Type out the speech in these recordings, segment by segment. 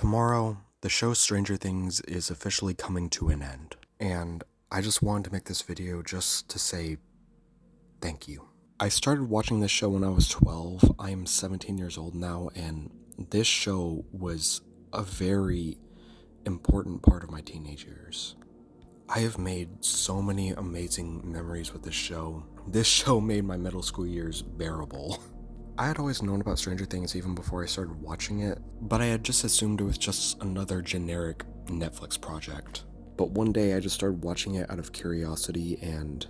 Tomorrow, the show Stranger Things is officially coming to an end, and I just wanted to make this video just to say thank you. I started watching this show when I was 12. I am 17 years old now, and this show was a very important part of my teenage years. I have made so many amazing memories with this show. This show made my middle school years bearable. I had always known about Stranger Things even before I started watching it, but I had just assumed it was just another generic Netflix project. But one day I just started watching it out of curiosity and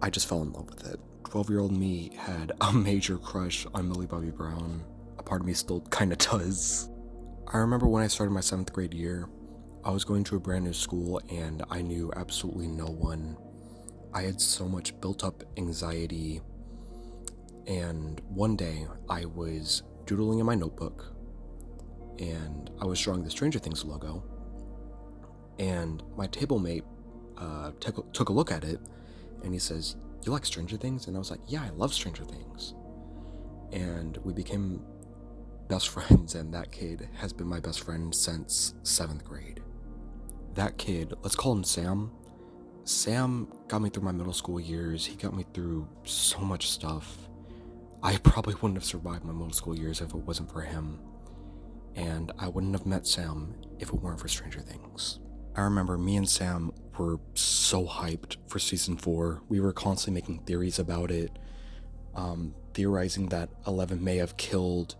I just fell in love with it. 12-year-old me had a major crush on Millie Bobby Brown. A part of me still kinda does. I remember when I started my 7th grade year, I was going to a brand new school and I knew absolutely no one. I had so much built up anxiety. And one day, I was doodling in my notebook, and I was drawing the Stranger Things logo, and my table mate took a look at it, and he says, "You like Stranger Things?" And I was like, "Yeah, I love Stranger Things." And we became best friends, and that kid has been my best friend since 7th grade. That kid, let's call him Sam. Sam got me through my middle school years. He got me through so much stuff. I probably wouldn't have survived my middle school years if it wasn't for him, and I wouldn't have met Sam if it weren't for Stranger Things. I remember me and Sam were so hyped for season 4. We were constantly making theories about it, theorizing that Eleven may have killed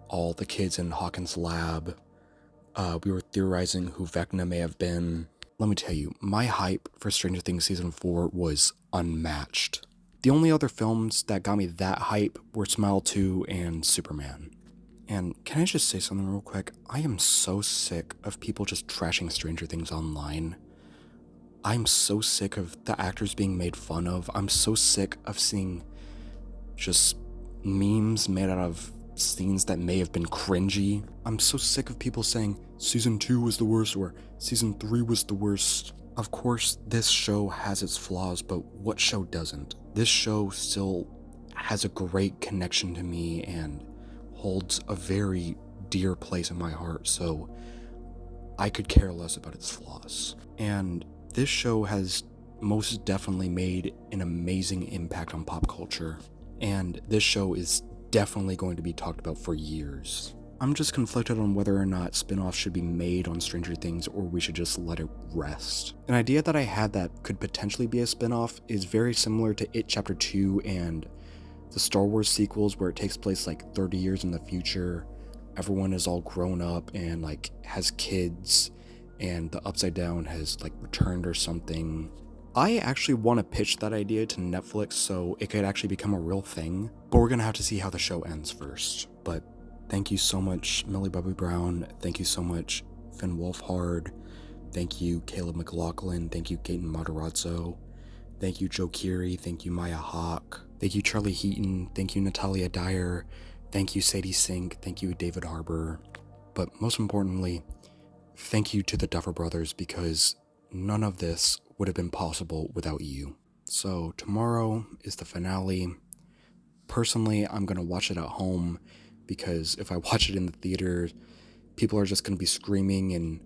all the kids in Hawkins' lab. We were theorizing who Vecna may have been. Let me tell you, my hype for Stranger Things season 4 was unmatched. The only other films that got me that hype were Smile 2 and Superman. And can I just say something real quick? I am so sick of people just trashing Stranger Things online. I'm so sick of the actors being made fun of. I'm so sick of seeing just memes made out of scenes that may have been cringy. I'm so sick of people saying season 2 was the worst or season 3 was the worst. Of course, this show has its flaws, but what show doesn't? This show still has a great connection to me and holds a very dear place in my heart, so I could care less about its flaws. And this show has most definitely made an amazing impact on pop culture, and this show is definitely going to be talked about for years. I'm just conflicted on whether or not spin-offs should be made on Stranger Things or we should just let it rest. An idea that I had that could potentially be a spin-off is very similar to It Chapter 2 and the Star Wars sequels where it takes place like 30 years in the future. Everyone is all grown up and like has kids and the Upside Down has like returned or something. I actually want to pitch that idea to Netflix so it could actually become a real thing, but we're gonna have to see how the show ends first. But thank you so much, Millie Bobby Brown. Thank you so much, Finn Wolfhard. Thank you, Caleb McLaughlin. Thank you, Gaten Matarazzo. Thank you, Joe Keery. Thank you, Maya Hawke. Thank you, Charlie Heaton. Thank you, Natalia Dyer. Thank you, Sadie Sink. Thank you, David Harbour. But most importantly, thank you to the Duffer Brothers because none of this would have been possible without you. So tomorrow is the finale. Personally, I'm going to watch it at home because if I watch it in the theater, people are just going to be screaming and,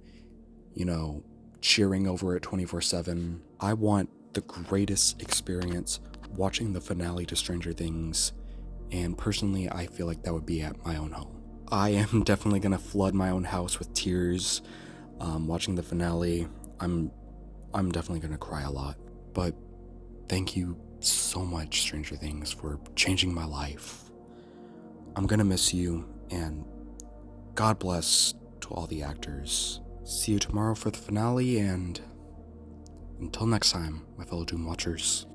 cheering over it 24/7. I want the greatest experience watching the finale to Stranger Things, and personally, I feel like that would be at my own home. I am definitely going to flood my own house with tears watching the finale. I'm definitely going to cry a lot, but thank you so much, Stranger Things, for changing my life. I'm gonna miss you, and God bless to all the actors. See you tomorrow for the finale, and until next time, my fellow Doom Watchers.